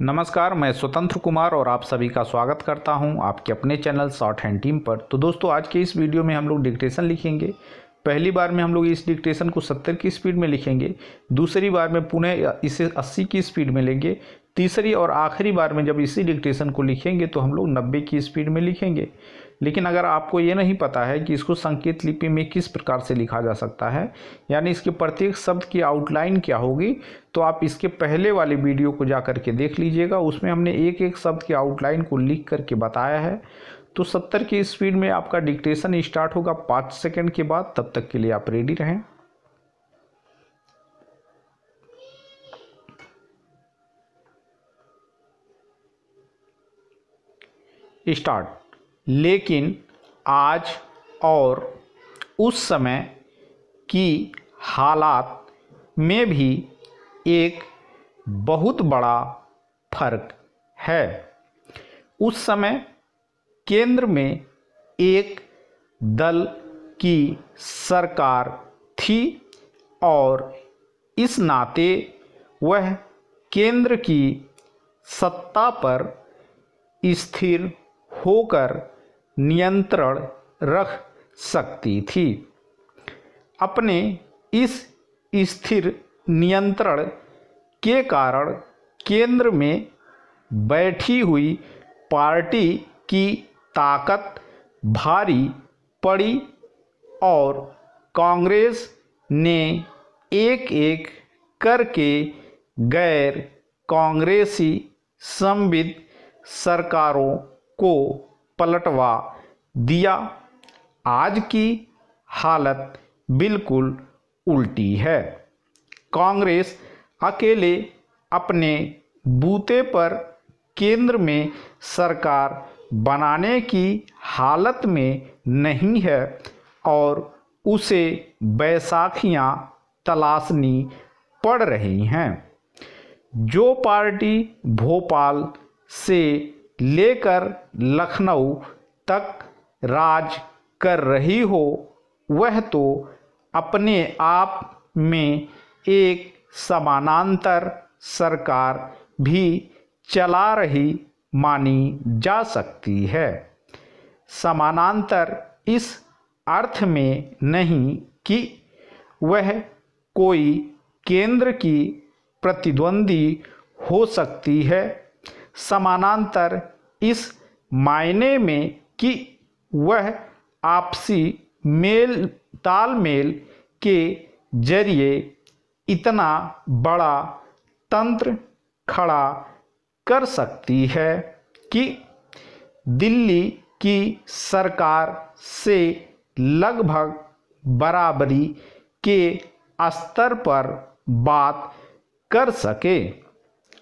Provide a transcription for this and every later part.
नमस्कार, मैं स्वतंत्र कुमार और आप सभी का स्वागत करता हूं आपके अपने चैनल शॉर्ट हैंड टीम पर। तो दोस्तों, आज के इस वीडियो में हम लोग डिक्टेशन लिखेंगे। पहली बार में हम लोग इस डिक्टेशन को 70 की स्पीड में लिखेंगे, दूसरी बार में पुनः इसे 80 की स्पीड में लेंगे, तीसरी और आखिरी बार में जब इसी डिक्टेशन को लिखेंगे तो हम लोग 90 की स्पीड में लिखेंगे। लेकिन अगर आपको ये नहीं पता है कि इसको संकेत लिपि में किस प्रकार से लिखा जा सकता है, यानी इसके प्रत्येक शब्द की आउटलाइन क्या होगी, तो आप इसके पहले वाले वीडियो को जा करके देख लीजिएगा। उसमें हमने एक एक शब्द की आउटलाइन को लिख करके बताया है। तो 70 की स्पीड में आपका डिक्टेशन स्टार्ट होगा 5 सेकंड के बाद। तब तक के लिए आप रेडी रहें। स्टार्ट। लेकिन आज और उस समय की हालात में भी एक बहुत बड़ा फर्क है। उस समय केंद्र में एक दल की सरकार थी और इस नाते वह केंद्र की सत्ता पर स्थिर होकर नियंत्रण रख सकती थी। अपने इस स्थिर नियंत्रण के कारण केंद्र में बैठी हुई पार्टी की ताकत भारी पड़ी और कांग्रेस ने एक एक करके गैर कांग्रेसी समविध सरकारों को पलटवा दिया। आज की हालत बिल्कुल उल्टी है। कांग्रेस अकेले अपने बूते पर केंद्र में सरकार बनाने की हालत में नहीं है और उसे बैसाखियां तलाशनी पड़ रही हैं। जो पार्टी भोपाल से लेकर लखनऊ तक राज कर रही हो, वह तो अपने आप में एक समानांतर सरकार भी चला रही मानी जा सकती है। समानांतर इस अर्थ में नहीं कि वह कोई केंद्र की प्रतिद्वंदी हो सकती है। समानांतर इस मायने में कि वह आपसी मेल तालमेल के जरिए इतना बड़ा तंत्र खड़ा कर सकती है कि दिल्ली की सरकार से लगभग बराबरी के स्तर पर बात कर सके।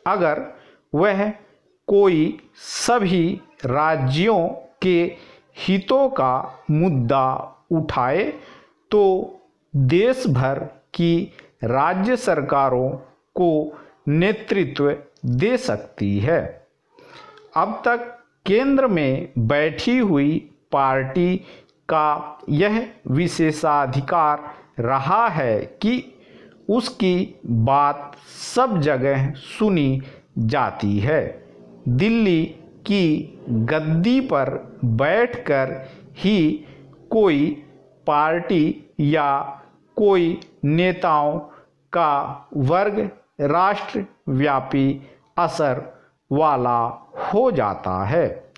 अगर वह कोई सभी राज्यों के हितों का मुद्दा उठाए तो देश भर की राज्य सरकारों को नेतृत्व दे सकती है। अब तक केंद्र में बैठी हुई पार्टी का यह विशेषाधिकार रहा है कि उसकी बात सब जगह सुनी जाती है। दिल्ली की गद्दी पर बैठकर ही कोई पार्टी या कोई नेताओं का वर्ग राष्ट्रव्यापी असर वाला हो जाता है।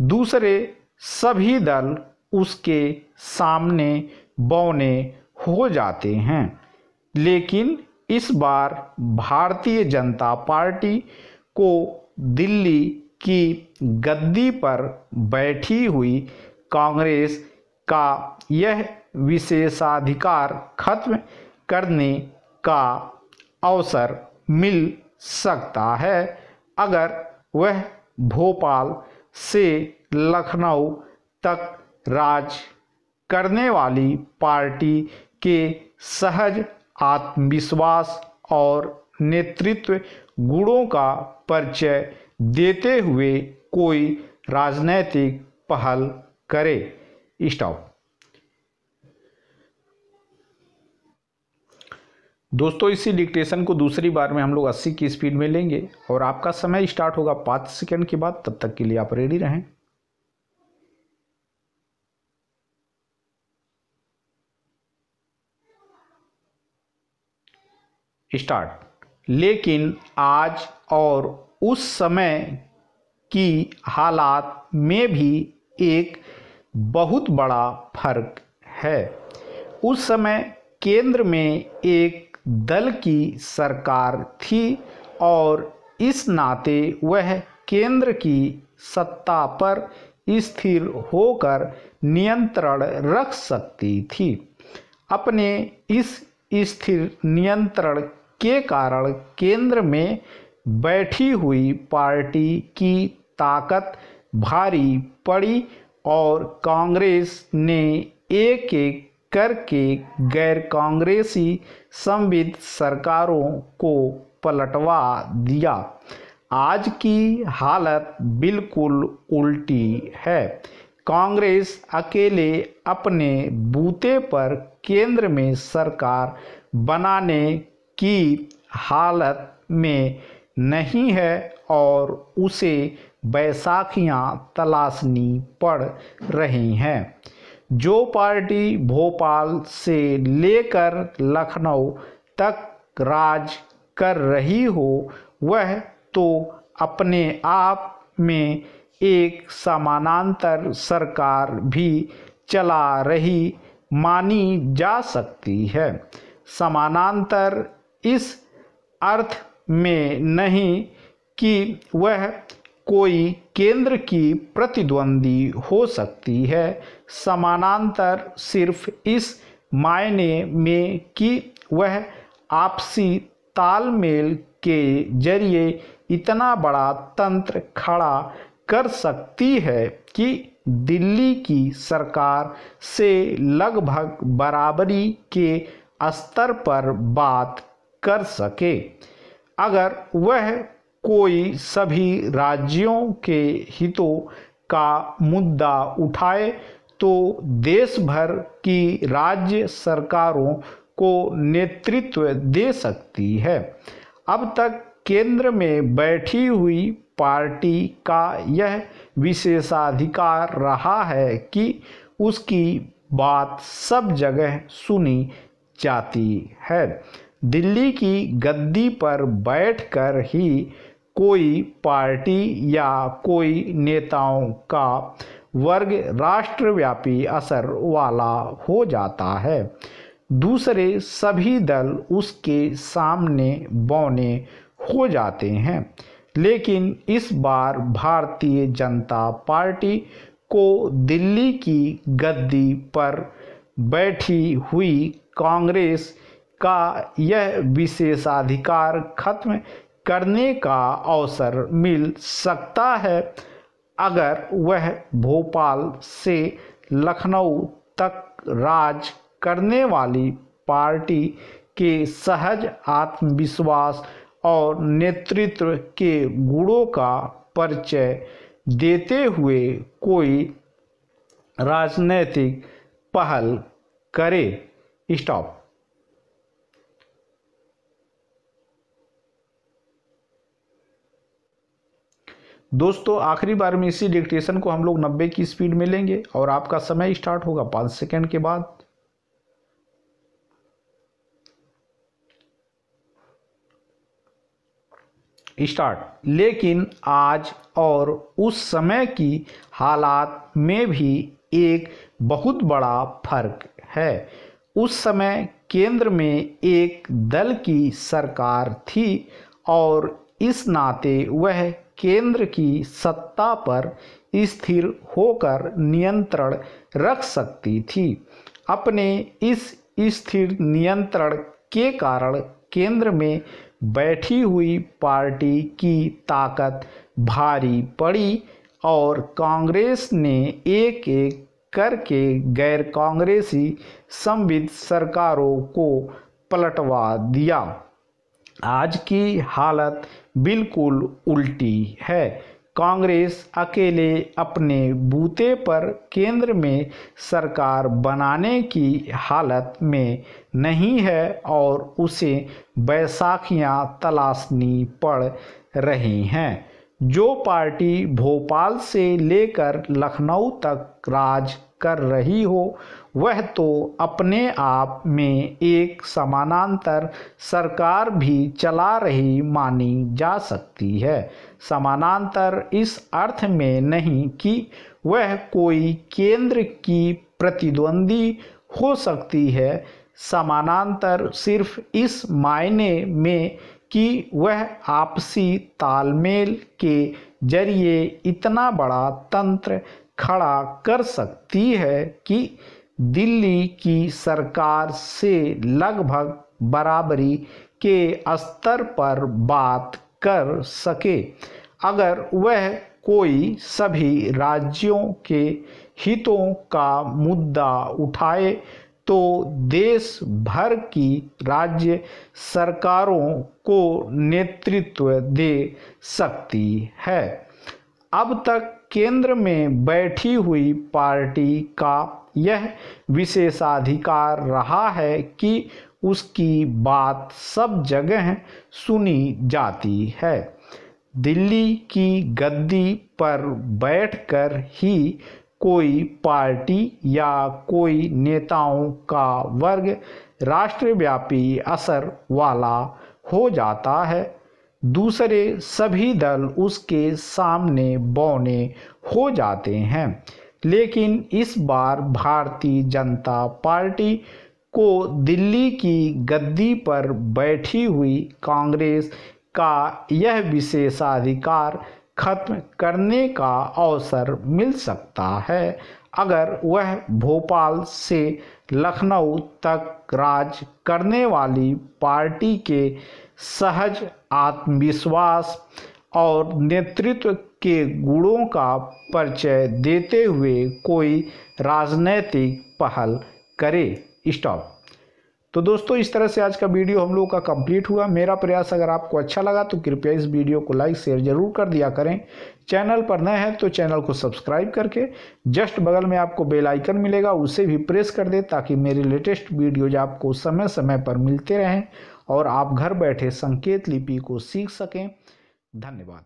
दूसरे सभी दल उसके सामने बौने हो जाते हैं। लेकिन इस बार भारतीय जनता पार्टी को दिल्ली की गद्दी पर बैठी हुई कांग्रेस का यह विशेषाधिकार खत्म करने का अवसर मिल सकता है अगर वह भोपाल से लखनऊ तक राज करने वाली पार्टी के सहज आत्मविश्वास और नेतृत्व गुणों का परिचय देते हुए कोई राजनैतिक पहल करे। स्टॉप। दोस्तों इसी डिक्टेशन को दूसरी बार में हम लोग 80 की स्पीड में लेंगे और आपका समय स्टार्ट होगा 5 सेकंड के बाद। तब तक के लिए आप रेडी रहें। स्टार्ट। लेकिन आज और उस समय की हालात में भी एक बहुत बड़ा फर्क है। उस समय केंद्र में एक दल की सरकार थी और इस नाते वह केंद्र की सत्ता पर स्थिर होकर नियंत्रण रख सकती थी। अपने इस स्थिर नियंत्रण के कारण केंद्र में बैठी हुई पार्टी की ताकत भारी पड़ी और कांग्रेस ने एक एक करके गैर कांग्रेसी समविध सरकारों को पलटवा दिया। आज की हालत बिल्कुल उल्टी है। कांग्रेस अकेले अपने बूते पर केंद्र में सरकार बनाने की हालत में नहीं है और उसे बैसाखियां तलाशनी पड़ रही हैं। जो पार्टी भोपाल से लेकर लखनऊ तक राज कर रही हो वह तो अपने आप में एक समानांतर सरकार भी चला रही मानी जा सकती है। समानांतर इस अर्थ में नहीं कि वह कोई केंद्र की प्रतिद्वंदी हो सकती है। समानांतर सिर्फ इस मायने में कि वह आपसी तालमेल के जरिए इतना बड़ा तंत्र खड़ा कर सकती है कि दिल्ली की सरकार से लगभग बराबरी के स्तर पर बात कर सके। अगर वह कोई सभी राज्यों के हितों का मुद्दा उठाए तो देश भर की राज्य सरकारों को नेतृत्व दे सकती है। अब तक केंद्र में बैठी हुई पार्टी का यह विशेषाधिकार रहा है कि उसकी बात सब जगह सुनी जाती है। दिल्ली की गद्दी पर बैठकर ही कोई पार्टी या कोई नेताओं का वर्ग राष्ट्रव्यापी असर वाला हो जाता है। दूसरे सभी दल उसके सामने बौने हो जाते हैं। लेकिन इस बार भारतीय जनता पार्टी को दिल्ली की गद्दी पर बैठी हुई कांग्रेस का यह विशेषाधिकार खत्म करने का अवसर मिल सकता है अगर वह भोपाल से लखनऊ तक राज करने वाली पार्टी के सहज आत्मविश्वास और नेतृत्व के गुणों का परिचय देते हुए कोई राजनीतिक पहल करे। स्टॉप। दोस्तों आखिरी बार में इसी डिक्टेशन को हम लोग 90 की स्पीड में लेंगे और आपका समय स्टार्ट होगा 5 सेकंड के बाद। स्टार्ट। लेकिन आज और उस समय की हालात में भी एक बहुत बड़ा फर्क है। उस समय केंद्र में एक दल की सरकार थी और इस नाते वह केंद्र की सत्ता पर स्थिर होकर नियंत्रण रख सकती थी। अपने इस स्थिर नियंत्रण के कारण केंद्र में बैठी हुई पार्टी की ताकत भारी पड़ी और कांग्रेस ने एक एक करके गैर कांग्रेसी समविध सरकारों को पलटवा दिया। आज की हालत बिल्कुल उल्टी है। कांग्रेस अकेले अपने बूते पर केंद्र में सरकार बनाने की हालत में नहीं है और उसे बैसाखियां तलाशनी पड़ रही हैं। जो पार्टी भोपाल से लेकर लखनऊ तक राज कर रही हो वह तो अपने आप में एक समानांतर सरकार भी चला रही मानी जा सकती है। समानांतर इस अर्थ में नहीं कि वह कोई केंद्र की प्रतिद्वंदी हो सकती है। समानांतर सिर्फ इस मायने में कि वह आपसी तालमेल के जरिए इतना बड़ा तंत्र खड़ा कर सकती है कि दिल्ली की सरकार से लगभग बराबरी के स्तर पर बात कर सके। अगर वह कोई सभी राज्यों के हितों का मुद्दा उठाए तो देश भर की राज्य सरकारों को नेतृत्व दे सकती है। अब तक केंद्र में बैठी हुई पार्टी का यह विशेषाधिकार रहा है कि उसकी बात सब जगह सुनी जाती है। दिल्ली की गद्दी पर बैठकर ही कोई पार्टी या कोई नेताओं का वर्ग राष्ट्रव्यापी असर वाला हो जाता है। दूसरे सभी दल उसके सामने बौने हो जाते हैं। लेकिन इस बार भारतीय जनता पार्टी को दिल्ली की गद्दी पर बैठी हुई कांग्रेस का यह विशेषाधिकार खत्म करने का अवसर मिल सकता है अगर वह भोपाल से लखनऊ तक राज करने वाली पार्टी के सहज आत्मविश्वास और नेतृत्व के गुणों का परिचय देते हुए कोई राजनैतिक पहल करे। स्टॉप। तो दोस्तों इस तरह से आज का वीडियो हम लोगों का कंप्लीट हुआ। मेरा प्रयास अगर आपको अच्छा लगा तो कृपया इस वीडियो को लाइक शेयर जरूर कर दिया करें। चैनल पर नए हैं तो चैनल को सब्सक्राइब करके जस्ट बगल में आपको बेल आइकन मिलेगा उसे भी प्रेस कर दें ताकि मेरे लेटेस्ट वीडियोज आपको समय समय पर मिलते रहें और आप घर बैठे संकेत लिपि को सीख सकें। धन्यवाद।